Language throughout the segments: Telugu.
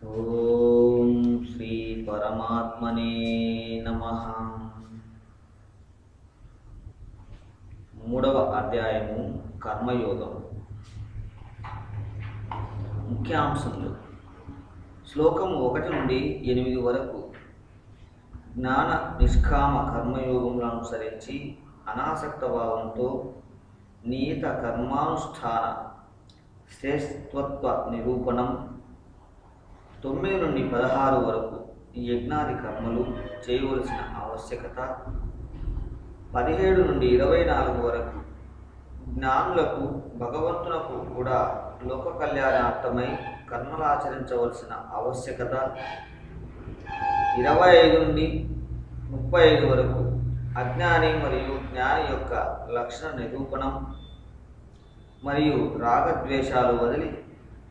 ఓం శ్రీ పరమాత్మనే నమః. మూడవ అధ్యాయము కర్మయోగం. ముఖ్యాంశములు శ్లోకము 1 నుండి 8 వరకు. జ్ఞాన నిష్కామ కర్మయోగములను అనుసరించి అనాసక్త భావంతో నియత కర్మానుష్ఠాన శ్రేష్ఠత్వ నిరూపణం. 9 నుండి 16 వరకు యజ్ఞాది కర్మలు చేయవలసిన ఆవశ్యకత. 17 నుండి 24 వరకు జ్ఞానులకు భగవంతునకు కూడా లోక కళ్యాణార్థమై కర్మలు ఆచరించవలసిన ఆవశ్యకత. 25 నుండి 35 వరకు అజ్ఞాని మరియు జ్ఞాని యొక్క లక్షణ నిరూపణం మరియు రాగద్వేషాలు వదిలి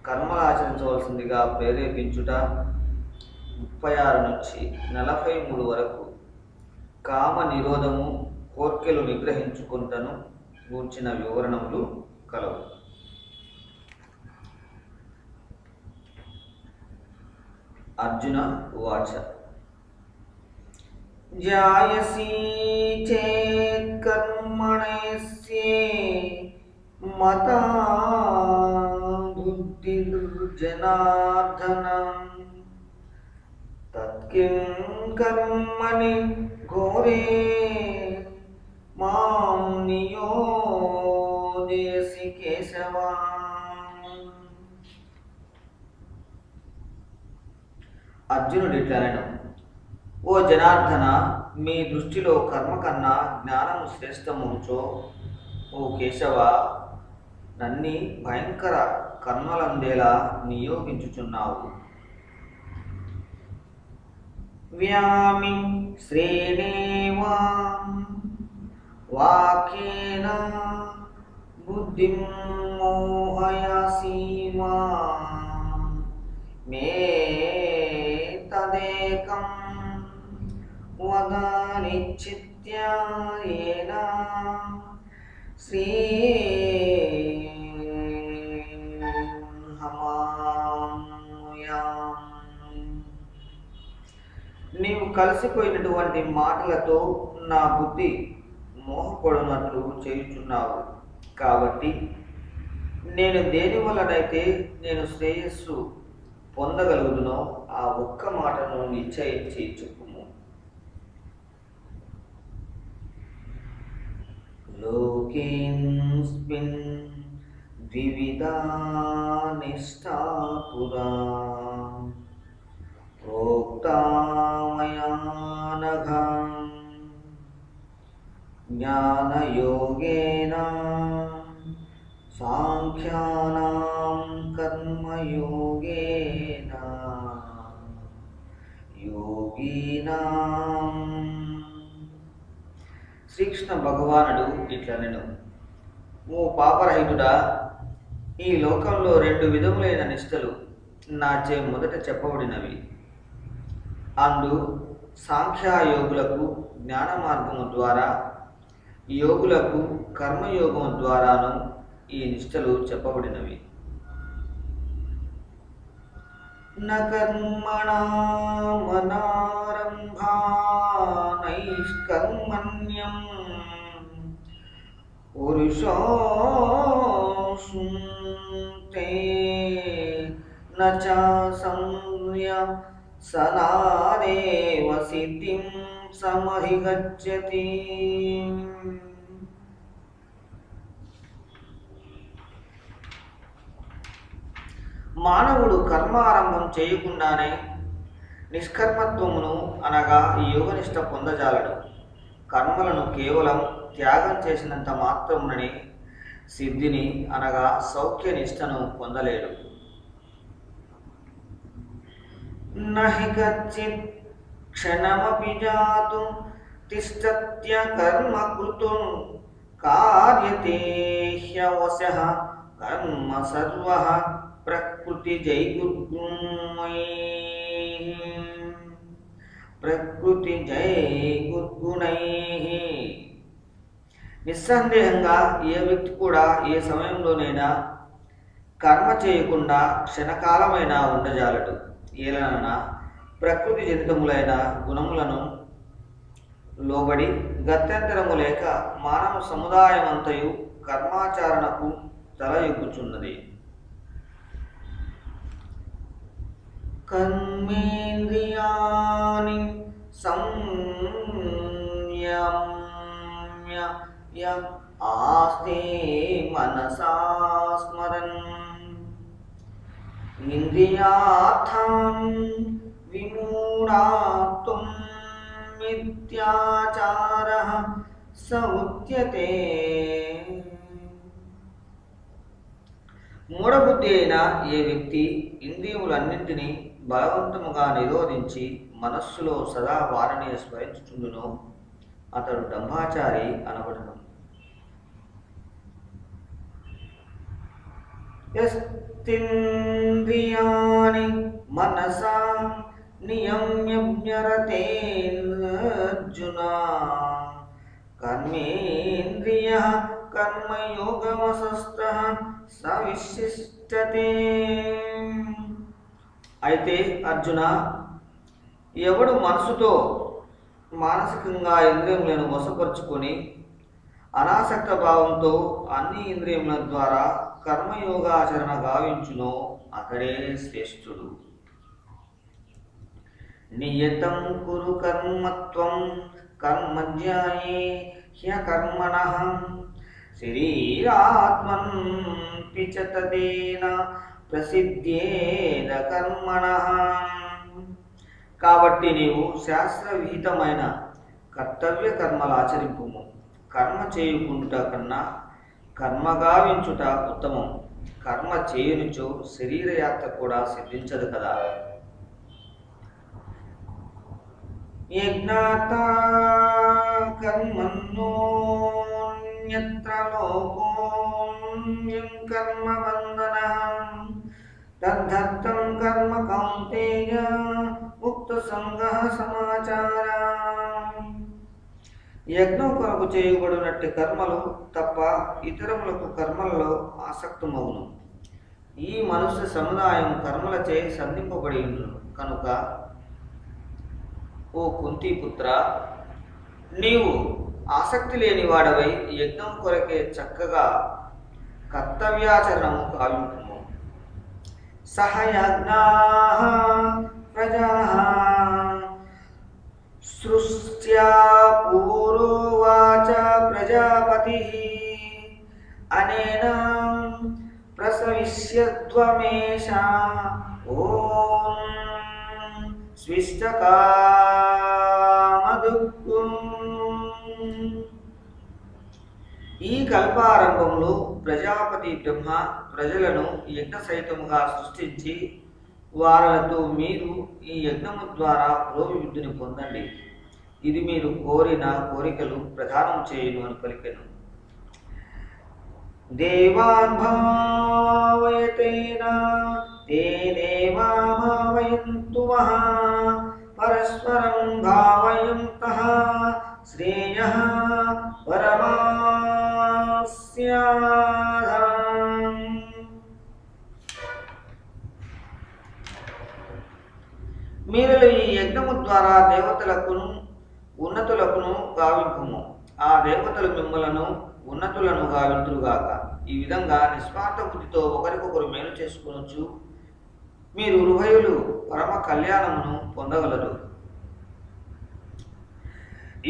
కర్మలు ఆచరించవలసిందిగా ప్రేరేపించుట. 36 నుంచి 43 వరకు కామ నిరోధము, కోర్కెలు నిగ్రహించుకుంటను గూర్చిన వివరణములు కలవు. అర్జున ఉవాచ: జాయసి చేత్ కర్మణేస్యే మతా బుద్ధిర్జనార్దన తత్కిం కర్మణి ఘోరే మాం నియోజయసి కేశవ. అర్జునుడు ఇట్లనెను: ఓ జనార్దన, మీ దృష్టిలో కర్మ కన్నా జ్ఞానము శ్రేష్టముచో ఓ కేశవ, నన్ని భయంకర కర్మలందేలా నియోగించుచున్నావు. వ్యామి శ్రేణేవా వాక్యేన బుద్ధిం మోహయసీమా మే తదేకం వద నిశ్చిత్య యేన నీవు కలిసిపోయినటువంటి మాటలతో నా బుద్ధి మోహపడునట్లు చేయుచున్నావు. కాబట్టి నేను దేని వలనైతే నేను శ్రేయస్సు పొందగలుగుదునో ఆ ఒక్క మాటను నిశ్చయించి చెప్పుము. లోకేస్మిన్ ద్వివిధా నిష్ఠా పురా ప్రోక్తా మయా నఘ జ్ఞానయోగేన సాంఖ్యానాం కర్మయోగేన యోగినాం. శ్రీకృష్ణ భగవానుడు ఇట్లనెను: ఓ పాపరహితుడా, ఈ లోకంలో 2 విధములైన నిష్ఠలు నాచే మొదట చెప్పబడినవి. అందు సాంఖ్యాయోగులకు జ్ఞాన మార్గము ద్వారా, యోగులకు కర్మయోగము ద్వారాను ఈ నిష్ఠలు చెప్పబడినవి. న కర్మణామనారంభా నైష్కర్మణ్యం పురుషోऽశ్నుతే న చ సంయసనాదేవ సిద్ధిం సమధిగచ్చతి. మానవుడు కర్మారంభం చేయకుండానే నిష్కర్మత్వమును అనగా యోగనిష్ట పొందజాలడు. కర్మలను కేవలం త్యాగం చేసినంత మాత్రముననే సిద్ధిని అనగా సౌఖ్య నిష్టను పొందలేడు. నహి కచ్చిత్ క్షణమపి జాతు తిష్టత్య కర్మ కృతుం కార్యతే హ్యవశః కర్మ సర్వః ప్రకృతి జైగుణైః. నిస్సందేహంగా ఏ వ్యక్తి కూడా ఏ సమయంలోనైనా కర్మ చేయకుండా క్షణకాలమైనా ఉండజాలడు. ఏలన ప్రకృతి జనితములైన గుణములను లోబడి గత్యంతరము లేక మానవ సముదాయమంతయు కర్మాచరణకు తలయొగ్గుచున్నది. కర్మేంద్రియాణి సంయమ్య ఆస్తే మనసా స్మరన్ ఇంద్రియార్థాన్ విమూఢాత్వం మిథ్యాచారః స ఉచ్యతే. మూఢబుద్ధి అయిన ఏ వ్యక్తి ఇంద్రియములన్నింటినీ బలవంతముగా నిరోధించి మనస్సులో సదా వారిని స్మరించుచుండునో అతడు డంబాచారి అనబడును. యస్తింద్రియాణి మనసా నియమ్యరతేర్జున కర్మేంద్రియః కర్మయోగమసస్తః సవిశిష్టతే. అయితే అర్జున, ఎవడు మనసుతో మానసికంగా ఇంద్రియములను వశపరుచుకొని అనాసక్త భావంతో అన్ని ఇంద్రియముల ద్వారా కర్మయోగాచరణ గావించునో అతడే శ్రేష్ఠుడు. నియతం కురు కర్మత్వం కర్మజ్ఞాయే హ్యకర్మణః శరీరాత్మన్ పిచతదేన ప్రసిద్ధేన కర్మణః. కాబట్టి నీవు శాస్త్రవిహితమైన కర్తవ్య కర్మలు ఆచరింపుము. కర్మ చేయుకుంట కన్నా కర్మ గావించుట ఉత్తమం. కర్మ చేయునిచో శరీరయాత్ర కూడా సిద్ధించదు కదా. యజ్ఞాతా కర్మణ్యోన్యత్ర లోకోऽన్యం కర్మ బంధనః తద్ధర్థం కర్మ కౌంతేయ ముక్త సంగః సమాచారా. యజ్ఞం కొరకు చేయబడినట్టు కర్మలు తప్ప ఇతరములకు కర్మలలో ఆసక్తమవును. ఈ మనుష్య సముదాయం కర్మలచే సంధింపబడి ఉండును కనుక ఓ కుంతిపుత్ర, నీవు ఆసక్తి లేని వాడవై యజ్ఞం కొరకే చక్కగా కర్తవ్యాచరణము గావింపుము. సహయజ్ఞాః ప్రజాః సృష్ట్యా పూర్వోవాచ ప్రజాపతిః అనేన ప్రసవిష్యధ్వమేషా ఓం స్విష్టకామదుఃఖం. ఈ కల్పారంభంలో ప్రజాపతి బ్రహ్మ ప్రజలను యజ్ఞ సహితముగా సృష్టించి వారలతో మీరు ఈ యజ్ఞము ద్వారా పురోభివృద్ధిని పొందండి. ఇది మీరు కోరిన కోరికలు ప్రదానం చేయును అని పలికెను. దేవాన్ భావయతేన తే దేవా భావయంతు వః పరస్పరం భావయంతః శ్రేయః పరమాస్యాద్. మీరు ఈ యజ్ఞము ద్వారా దేవతలకును ఉన్నతులకును గావింపుము. ఆ దేవతలు మిమ్మలను ఉన్నతులను గావింతురుగాక. ఈ విధంగా నిస్వార్థ బుద్ధితో ఒకరికొకరు మేలు చేసుకొనొచ్చు మీరు ఉభయులు పరమ కళ్యాణమును పొందగలరు.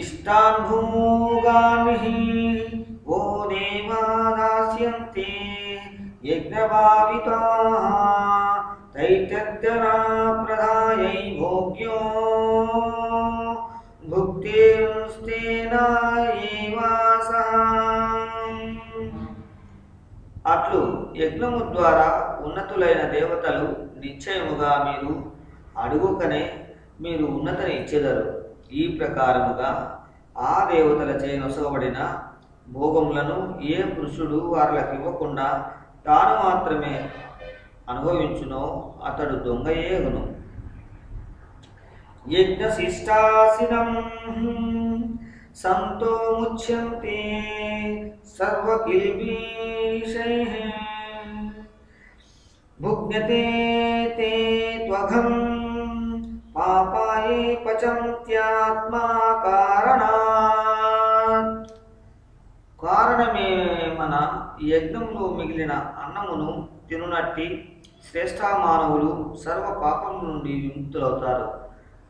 ఇష్టాన్ భోగాని ఓ దేవా దాస్యంతే యజ్ఞభావితాః తైతద్యనా ప్రదాయై భోగ్యో భుక్తిర్స్తేన ఏవాసః. అట్లు యజ్ఞము ద్వారా ఉన్నతులైన దేవతలు నిశ్చయముగా మీరు అడుగుకనే మీరు ఉన్నతిని ఇచ్చెదరు. ఈ ప్రకారముగా ఆ దేవతలచే నొసగబడిన భోగములను ఏ పురుషుడు వారికి ఇవ్వకుండా తాను మాత్రమే అనుభవించునో అతడు దొంగయేగును. యజ్ఞశిష్టాసినం సంతో ముచ్యంతే సర్వకిల్బీషైః భుజ్ఞతే తే త్వఘం ఏ పచంత్యాత్మా కారణాత్. కారణమేమన యజ్ఞంలో మిగిలిన అన్నమును తినునట్టి శ్రేష్ఠ మానవులు సర్వ పాపం నుండి విముక్తులవుతారు.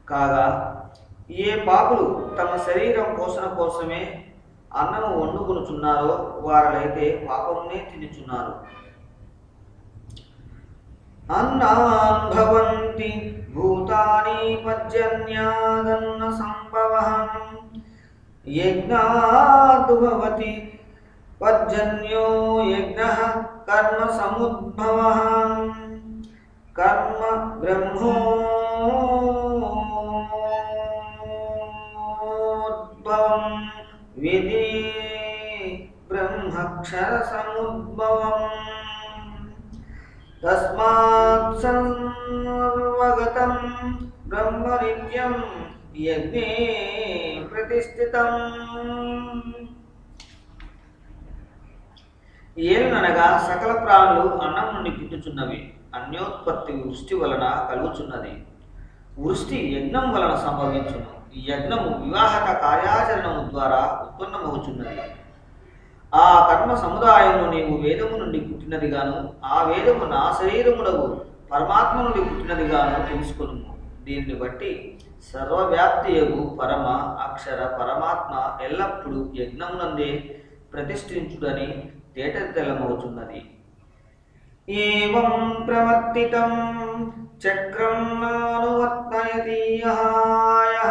కాగా ఏ పాపులు తమ శరీరం పోషణ కోసమే అన్నము వండుకొనుచున్నారో వారలైతే పాపమునే తినుచున్నారు. అన్నాన్ భవంతి భూతాని పర్జన్యాదన్న సంభవః యజ్ఞాద్ భవతి పర్జన్యో యజ్ఞః కర్మ సముద్భవః. కర్మ బ్రహ్మోద్భవం విధి బ్రహ్మక్షర సముద్భవం. తస్మాత్ సర్వగతం బ్రహ్మ నిత్యం యజ్ఞే ప్రతిష్ఠితం. ఏలనగా సకల ప్రాణులు అన్నం నుండి పుట్టుచున్నవి. అన్యోత్పత్తి వృష్టి వలన కలుగుచున్నది. వృష్టి యజ్ఞం వలన సంభవించును. ఈ యజ్ఞము వివాహక కార్యాచరణము ద్వారా ఉత్పన్నమవుచున్నది. ఆ కర్మ సముదాయమును నీవు వేదము నుండి పుట్టినదిగాను, ఆ వేదము నా శరీరమునకు పరమాత్మ నుండి పుట్టినదిగాను తెలుసుకొను. దీనిని బట్టి సర్వవ్యాప్తియగు పరమ అక్షర పరమాత్మ ఎల్లప్పుడూ యజ్ఞమునందే ప్రతిష్ఠించుడని తేటతెల్లమవుతున్నది. ఏవం ప్రవర్తితం చక్రం నానువర్తయతి యః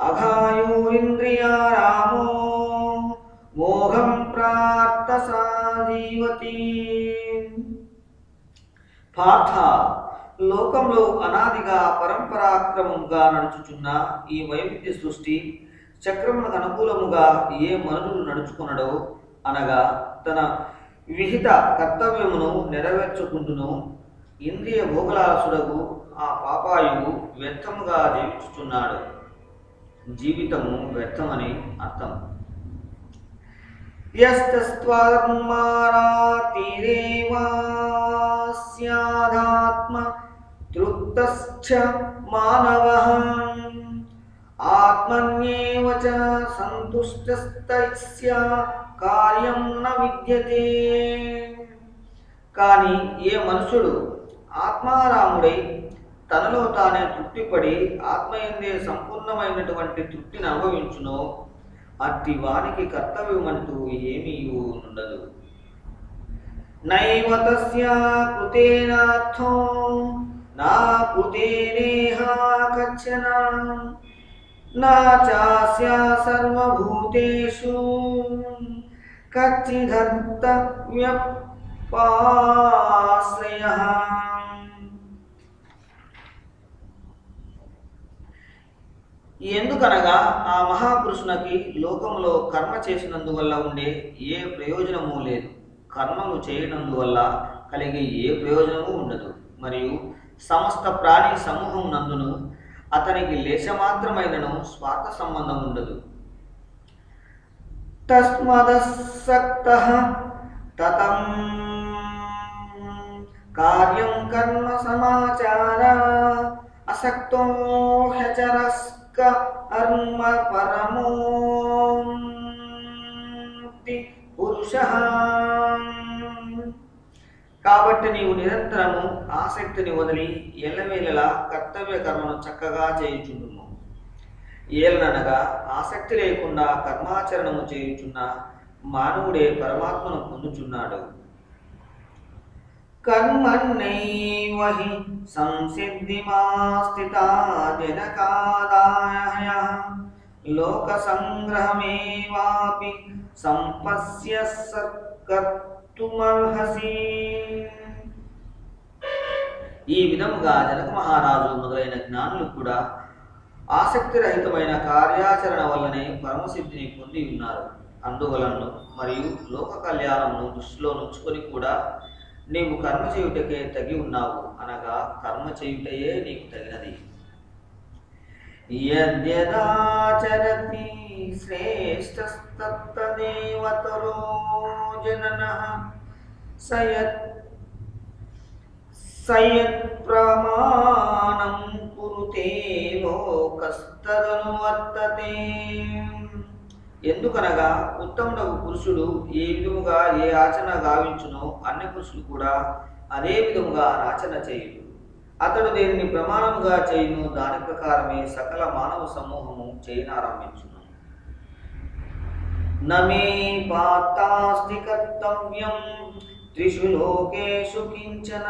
అఘాయోరింద్రియారామో మోహం ప్రార్థ సాజీవతి. పార్థ, లోకంలో అనాదిగా పరంపరాక్రమంగా నడుచుచున్న ఈ వైవిధ్య సృష్టి చక్రమునకు అనుకూలముగా ఏ మనుషులు నడుచుకునడో అనగా తన విహిత కర్తవ్యమును నెరవేర్చుకుంటును ఇంద్రియ భోగలాసుడకు ఆ పాపాయువు వ్యర్థముగా జీవించుచున్నాడు. జీవితము వ్యర్థమని అర్థం. యస్తస్త్వాత్మారాతిరేవాస్యాదాత్మ తృప్తశ్చ మానవః ఆత్మన్యేవ చ సంతుష్టస్తస్య కార్యం న విద్యతే. కానీ ఏ మనుషుడు ఆత్మారాముడై తనలో తానే తృప్తిపడి ఆత్మయందే సంపూర్ణమైనటువంటి తృప్తిని అనుభవించునో అట్టి వానికి కర్తవ్యమంటూ ఏమీ ఉండదు. నైవ తస్య కృతేనార్థో నా కృతేనేహ కచ్చన నా చాస్య సర్వభూతేషు కచ్చిదర్తవ్యపాశ్రయః. ఎందుకనగా ఆ మహాపురుషునికి లోకములో కర్మ చేసినందువల్ల ఉండే ఏ ప్రయోజనము లేదు. కర్మలు చేయనందువల్ల కలిగే ఏ ప్రయోజనము ఉండదు. మరియు సమస్త ప్రాణి సమూహం నందును అతనికి లేశమాత్రమైనను స్వార్థ సంబంధం ఉండదు. తస్మదసక్తః తతం కార్యం కర్మ సమాచార అసక్తో హ్యచరస్క కర్మ పరమోక్తి పురుషః. కాబట్టి నీవు నిరంతరము ఆసక్తిని వదిలి ఎల్లవేళలా కర్తవ్య కర్మను చక్కగా చేయుచుండుము. ఏలనగా ఆసక్తి లేకుండా కర్మాచరణము చేయుచున్న మానవుడే పరమాత్మను పొందుచున్నాడు. కర్మణ్యైవ హి సంసిద్ధిమాస్థితా జనకాదాయ లోక సంగ్రహమేవాపి సంపస్య సత్కర్తుమర్హసి. ఈ విధముగా జనక మహారాజు మొదలైన జ్ఞానులు కూడా ఆసక్తిరహితమైన కార్యాచరణ వల్లనే పరమసిద్ధిని పొంది ఉన్నారు. అందువలన మరియు లోక కళ్యాణమును దృష్టిలో ఉంచుకొని కూడా నీవు కర్మ చేయుటకే తగి ఉన్నావు, అనగా కర్మ చేయుటయే నీకు తగినది. యద్యదాచరతి శ్రేష్టస్తత్తదేవతరో జననః సయత్ ప్రమాణం కురు కురుతే లోకస్తదను వర్తతే. ఎందుకనగా ఉత్తముడగు పురుషుడు ఏ విధముగా ఏ ఆచరణ గావించునో అన్ని పురుషులు కూడా అదే విధముగా ఆచరణ చేయుడు. అతడు దేనిని ప్రమాణముగా చేయును దాని ప్రకారమే సకల మానవ సమూహము చేయనారంభించును. నమే పాతాస్తి కర్తవ్యం త్రిషు లోకేషు కించన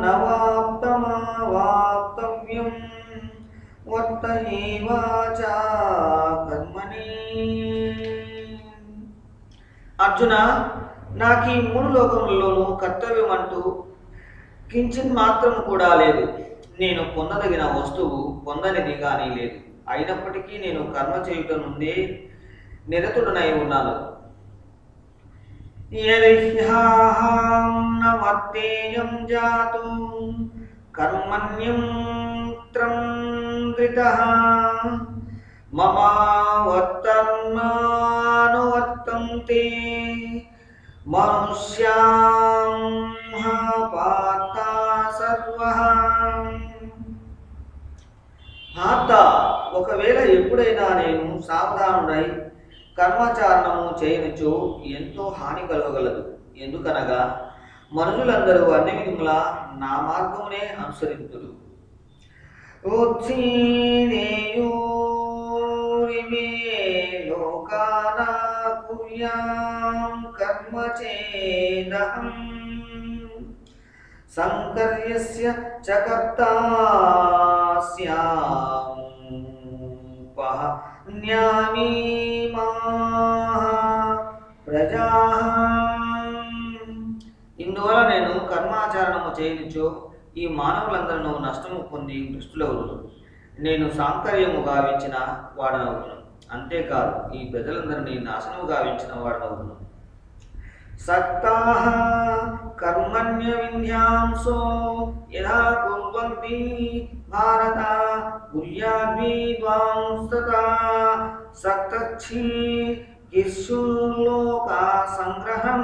నవాప్తమావాప్తవ్యం వర్తయేవాచ కర్మణి. అర్జున, నాకు ఈ మూడు లోకములలోనూ కర్తవ్యం అంటూ కించిత్ మాత్రము కూడా లేదు. నేను పొందదగిన వస్తువు పొందనిది కానీ లేదు. అయినప్పటికీ నేను కర్మ చేయుట నుండే నిరతుడనై ఉన్నాను. యదిహ్యాహం న వర్తేయం జాతు కర్మణ్యం త్రంద్రితః మమ వర్తమానువర్తంతే మనుష్యాం పార్థ సర్వః. పార్థ, ఒకవేళ ఎప్పుడైనా నేను సావధానుడై కర్మాచరణము చేయనిచో ఎంతో హాని కలగగలదు. ఎందుకనగా మనుషులందరూ అన్ని విధములా నా మార్గమునే అనుసరింతురు. ఉత్సీదేయోరిమే లోకాన కుర్యాం కర్మ చేదహం సంకర్యస్య చ కర్తాస్యామి ప్రజా. ఇందువల్ల నేను కర్మాచరణము చేయనిచో ఈ మానవులందరూ నష్టము పొంది దృష్టిలోను నేను సాంకర్యము గావించిన వాడనవును. అంతేకాదు ఈ ప్రజలందరినీ నాశనము గావించిన వాడనవును. సక్తాః కర్మణ్య విన్యాంసో యథా కుర్వంతి భారత కుర్యాద్విద్వాంస్తథా సక్తచ్ఛీ కిశుర్లోకా సంగ్రహం.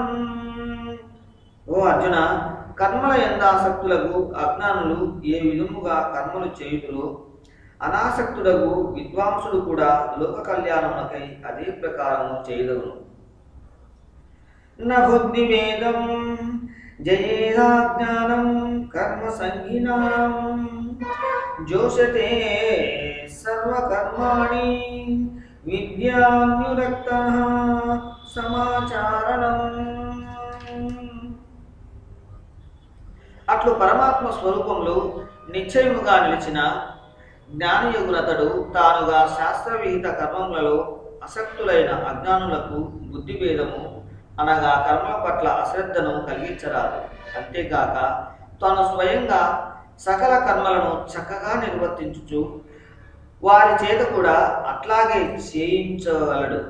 ఓ అర్జున, కర్మల యందాసక్తులకు అజ్ఞానులు ఏ విధముగా కర్మలు చేయుదురో అనాసక్తుడగు విద్వాంసుడు కూడా లోక కళ్యాణమునకై అదే ప్రకారము చేయదగును. న బుద్ధిభేదం జయేదాజ్ఞానం కర్మ సంగినాం జోషతే సర్వకర్మాణి విద్యాన్యురక్తః సమాచారణం. అట్లు పరమాత్మ స్వరూపంలో నిశ్చయముగా నిలిచిన జ్ఞానయోగునతడు తానుగా శాస్త్రవిహిత కర్మములలో అసక్తులైన అజ్ఞానులకు బుద్ధిభేదము అనగా కర్మల పట్ల అశ్రద్ధను కలిగించరాదు. అంతేగాక తాను స్వయంగా సకల కర్మలను చక్కగా నిర్వర్తించుచు వారి చేత కూడా అట్లాగే చేయించగలడు.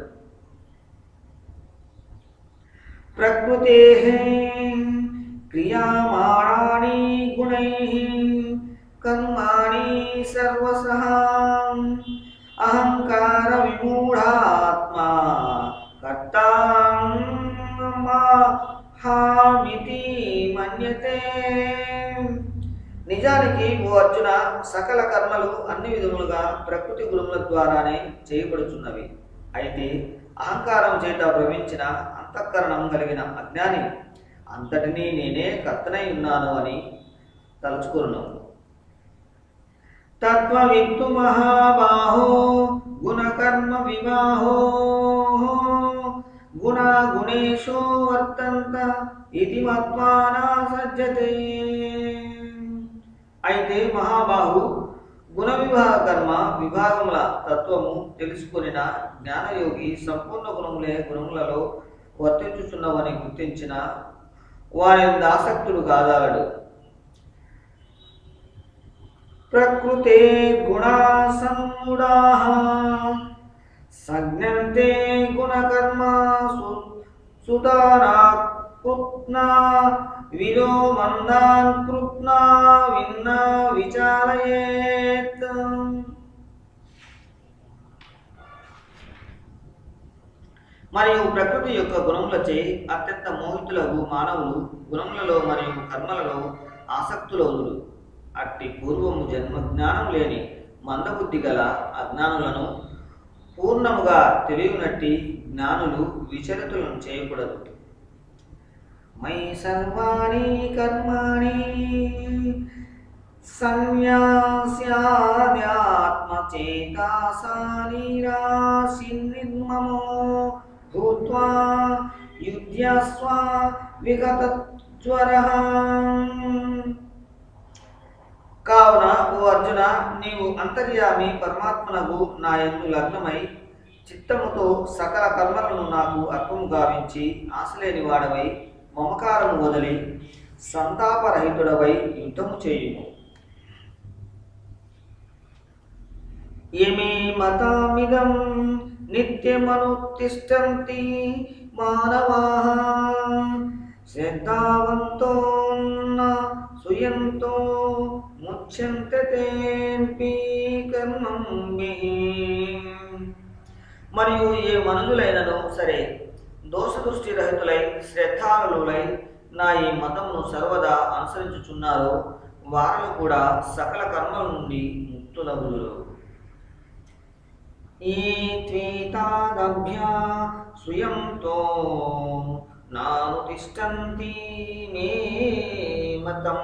ప్రకృతేః క్రియామాణాని గుణైః కర్మాణి సర్వశః అహంకార విమూఢాత్మా కర్తామహామితి మన్యతే. నిజానికి ఓ అర్జున, సకల కర్మలు అన్ని విధములుగా ప్రకృతి గుణముల ద్వారానే చేయబడుచున్నవి. అయితే అహంకారం చేత భ్రమించిన అంతఃకరణం కలిగిన అజ్ఞాని అంతటినీ నేనే కర్తనై ఉన్నాను అని తలుచుకును. తత్వవిత్తు మహాబాహో గుణకర్మ వివాహో గుణగుణేషు వర్తంత ఇది మత్వానా సజ్జతే. అయితే మహాబాహు, గుణ వివాహ కర్మ విభాగముల తత్వము తెలుసుకొనిన జ్ఞానయోగి సంపూర్ణ గుణములే గుణములలో వర్తించుచున్నవని గుర్తించిన వారి ఆసక్తుడు కాదాలడు. ప్రకృతే గుణా సన్ముడాః సజ్ఞంతే గుణకర్మాసు సుతారాకృత్నా విదో మందాన్ కృత్నా విన్నా విచారయేత్. మరియు ప్రకృతి యొక్క గుణములచే అత్యంత మోహితులకు మానవులు గుణములలో మరియు కర్మలలో ఆసక్తులవుదురు. అట్టి పూర్వము జన్మజ్ఞానం లేని మందబుద్ధి గల అజ్ఞానులను పూర్ణముగా తెలియనట్టి జ్ఞానులు విచరితులను చేయకూడదు. మై సర్వాణి కర్మాణి సన్యాస్యాధ్యాత్మచేతసా నిరాశిర్నిర్మమో భూత్వా యుధ్యస్వ విగతజ్వరః. కావున ఓ అర్జున, నీవు అంతర్యామి పరమాత్మనగు నా యందు లగ్నమై చిత్తముతో సకల కర్మలను నాకు అర్పము గావించి ఆశలేని వాడవై మమకారము వదిలి సంతాపరహితుడవై యుద్ధము చేయుము. యమే మతామిదం నిత్యమనుతిష్టంతి మానవాః శ్రద్ధావంతోన్న సుయంతో ముచ్యంతే తేన్పి కర్మభిః. మరియు ఏ మనుషులైనను సరే దోషదృష్టి రహితులై శ్రద్ధాలులై నా ఈ మతమును సర్వదా అనుసరించుచున్నారో వారు కూడా సకల కర్మల నుండి ముక్తులగుదురు. ఈ త్వేతాదభ్యా సుయంతో నానుతిష్టంతి మే మతం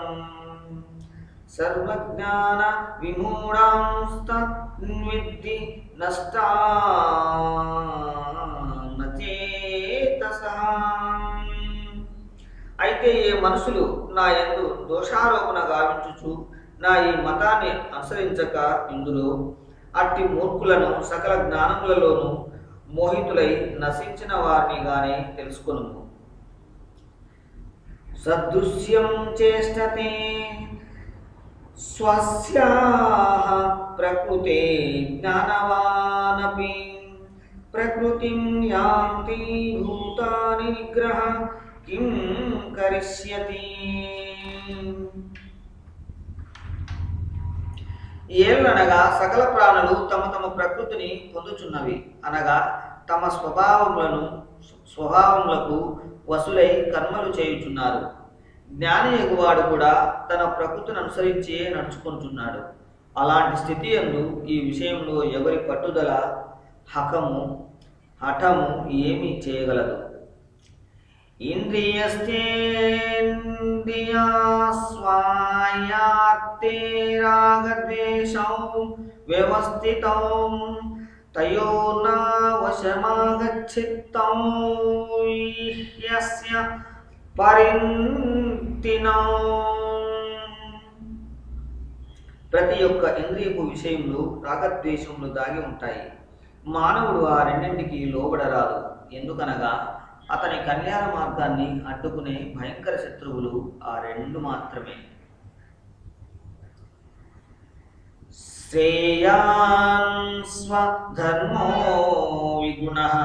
సర్వజ్ఞాన విమూఢాంస్తన్విద్ధి నష్టానచేతసః. అయితే ఏ మనుషులు నా యందు దోషారోపణ గావించుచు నా ఈ మతాన్ని అనుసరించక ఇందులో అట్టి మూర్ఖులను సకల జ్ఞానములలోనూ మోహితులై నశించిన వారిని గానే తెలుసుకొను. సదృశ్యం చేష్టతే స్వస్యాః ప్రకృతే జ్ఞానవానపి ప్రకృతిం యాంతి భూతాని నిగ్రహ కిం కరిష్యతి. ఏలనగా సకల ప్రాణులు తమ తమ ప్రకృతిని పొందుచున్నవి, అనగా తమ స్వభావములకు వసులై కర్మలు చేయుచున్నారు. జ్ఞాని ఎగువాడు కూడా తన ప్రకృతిని అనుసరించే నడుచుకుంటున్నాడు. అలాంటి స్థితి యందు ఈ విషయంలో ఎవరి పట్టుదల హఠము ఏమీ చేయగలదు. ఇంద్రియస్వాయార్తే రాగద్వేషౌ వ్యవస్థితౌ తయోర్న వశమాగచ్చిత్తౌ యస్య పరిణతినౌ. ప్రతి ఒక్క ఇంద్రియపు విషయంలో రాగద్వేషములు దాగి ఉంటాయి. మానవుడు ఆ రెండింటికి లోబడరాదు. ఎందుకనగా అతని కళ్యాణ మార్గాన్ని అడ్డుకునే భయంకర శత్రువులు ఆ రెండు మాత్రమే. శ్రేయాన్ స్వధర్మో విగుణః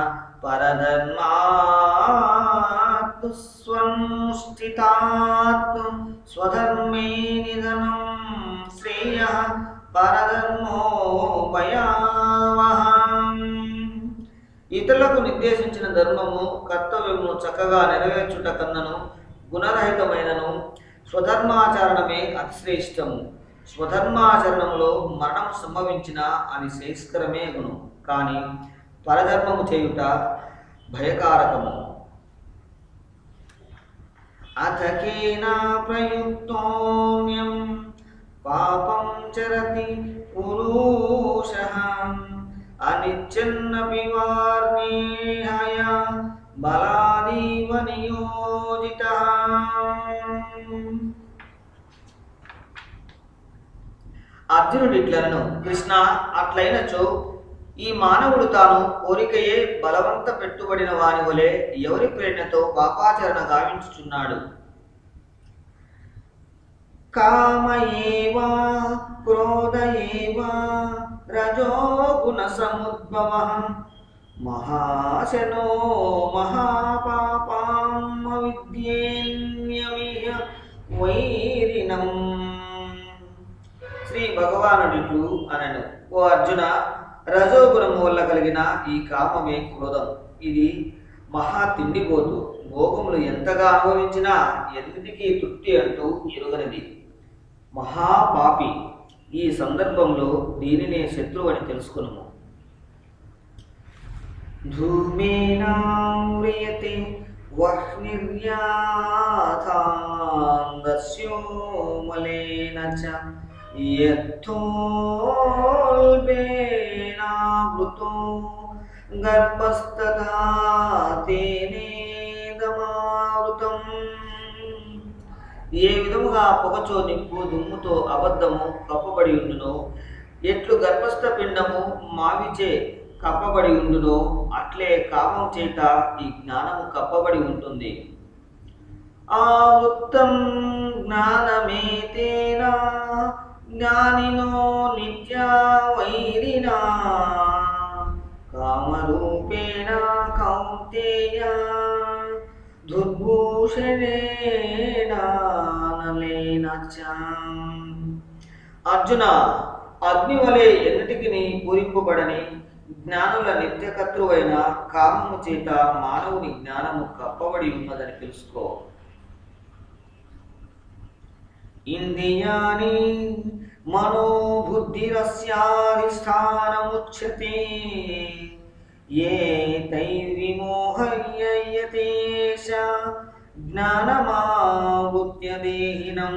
పరధర్మాత్ స్వనుష్ఠితాత్ స్వధర్మే నిధనం శ్రేయః పరధర్మో భయావహం. ఇతరులకు నిర్దేశించిన ధర్మము కర్తవ్యమును చక్కగా నెరవేర్చుట కన్నను గుణరహితమైనను స్వధర్మాచరణమే అతి శ్రేష్టము. స్వధర్మాచరణములో మరణము సంభవించిన అది శ్రేయస్కరమే గుణం, కానీ పరధర్మము చేయుట భయకారకము. అథకేన ప్రయుక్తోన్యం పాపం చరతి పురుషః అనిచ్చన్నపి వార్ణేహయ బలాదీవ నియోజితః. అర్జునుడు ఇట్లను, కృష్ణ, అట్లయినచో ఈ మానవుడు తాను కోరికయే బలవంత పెట్టుబడిన వాని వలె ఎవరి ప్రేరణతో పాపాచరణ గావించుచున్నాడు. కామయేవా క్రోధయేవా రజోగుణ సముద్భవః మహాశనో మహాపాపాం విద్యేన్యమిహ వైరిణం. శ్రీ భగవానుడిట్లు అనను, ఓ అర్జున, రజోగుణము వల్ల కలిగిన ఈ కామమే క్రోధం. ఇది మహా తిండిపోతు. భోగములు ఎంతగా అనుభవించినా ఎన్నిటికీ తృప్తి అంటూ ఎరుగనిది. మహాపాపి. ఈ సందర్భంలో దీనినే శత్రువు అని తెలుసుకును. ధూమేనామ్రియతే వహ్నిర్యాథాందస్యోమలేన చ యత్తోల్బేనావృతో గర్భస్తదా తేనేదమావృతం. ఏ విధముగా పొగచో నిప్పు దుమ్ముతో అబద్ధము కప్పబడి ఉండునో, ఎట్లు గర్భస్థ పిండము మావిచే కప్పబడి ఉండునో, అట్లే కామం చేత ఈ జ్ఞానము కప్పబడి ఉంటుంది. ఆవృత్తం జ్ఞానమేతేనా జ్ఞానినో నిత్యా వైరినా కామరూపేణ కౌంతేయ దుర్భూషణేన చ. అర్జున, అగ్ని వలె ఎన్నటికి పూరింపబడని జ్ఞానుల నిత్యకర్తృవైన కామము చేత మానవుని జ్ఞానము కప్పబడి ఉన్నదని తెలుసుకో. ఇంద్రియాణి మనోబుద్ధిరస్యాధిష్ఠానముచ్యతే ఏతైర్విమోహయ్యతేష జ్ఞానమావృత్య దేహినం.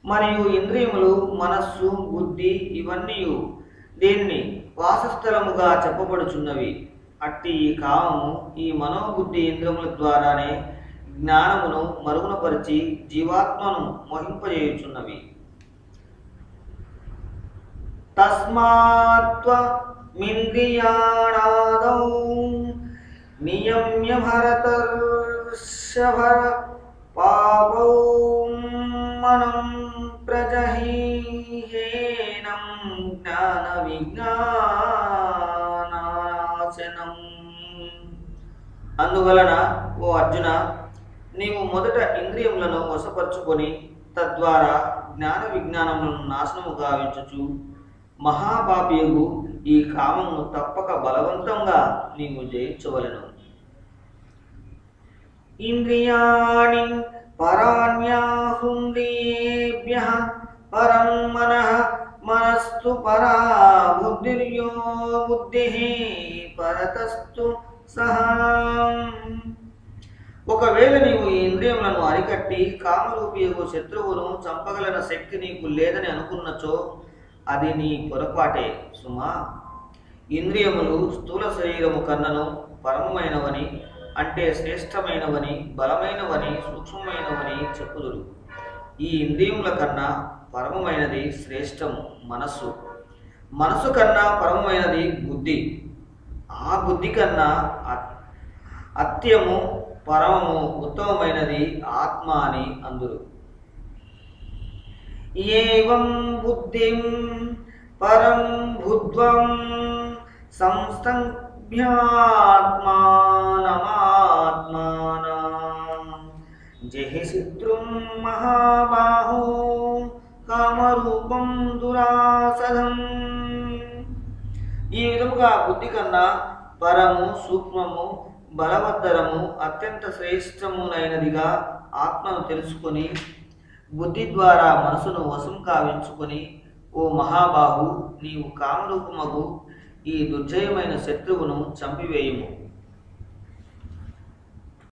మరియు ఇంద్రియములు, మనస్సు, బుద్ధి ఇవన్నీ దేన్ని వాసస్థలముగా చెప్పబడుచున్నవి. అట్టి ఈ కామము ఈ మనోబుద్ధి ఇంద్రియముల ద్వారానే జ్ఞానమును మరుగునపరిచి జీవాత్మను మోహింపజేయుచున్నవి. తస్మాత్త్వమింద్రియాణాదౌ నియమ్య భరతర్షభ పాపౌ మనం ప్రజహీహేనం జ్ఞాన విజ్ఞానాశనం. అందువలన ఓ అర్జున, నీవు మొదట ఇంద్రియములను వశపరుచుకొని తద్వారా జ్ఞాన విజ్ఞానములను నాశనము గావించుచు మహాపాపియగు ఈ కామమును తప్పక బలవంతంగా నీవు జయించవలెను. ఇంద్రియాణి పరాణ్యాహృంద్రియేభ్యః పరం మనః మనస్తు పరా బుద్ధిర్యో బుద్ధిః పరతస్తు సహా. ఒకవేళ నీవు ఈ ఇంద్రియములను అరికట్టి కామరూపియగు శత్రువును చంపగలన శక్తి నీకు లేదని అనుకున్నచో అది నీ పొరపాటే సుమా. ఇంద్రియములు స్థూల శరీరము కన్నను పరమమైనవని, అంటే శ్రేష్టమైనవని, బలమైనవని, సూక్ష్మమైనవని చెప్పుదురు. ఈ ఇంద్రియముల కన్నా పరమమైనది శ్రేష్టము మనస్సు. మనస్సు కన్నా పరమమైనది బుద్ధి. ఆ బుద్ధి కన్నా అత్యము పరమము ఉత్తమమైనది ఆత్మ అని అందురు. ఏవం బుద్ధిం పరం బుద్ధ్వం సంస్థభ్యాత్మానమాత్మానం జహి శత్రుం మహాబాహో కామరూపం దురాసదం. ఈ విధముగా బుద్ధి కన్నా పరము, సూక్ష్మము, బలవత్తరము, అత్యంత శ్రేష్టమునైనదిగా ఆత్మను తెలుసుకొని బుద్ధి ద్వారా మనసును వశం కావించుకొని, ఓ మహాబాహు, నీవు కామరూపమగు ఈ దుర్జయమైన శత్రువును చంపివేయుము.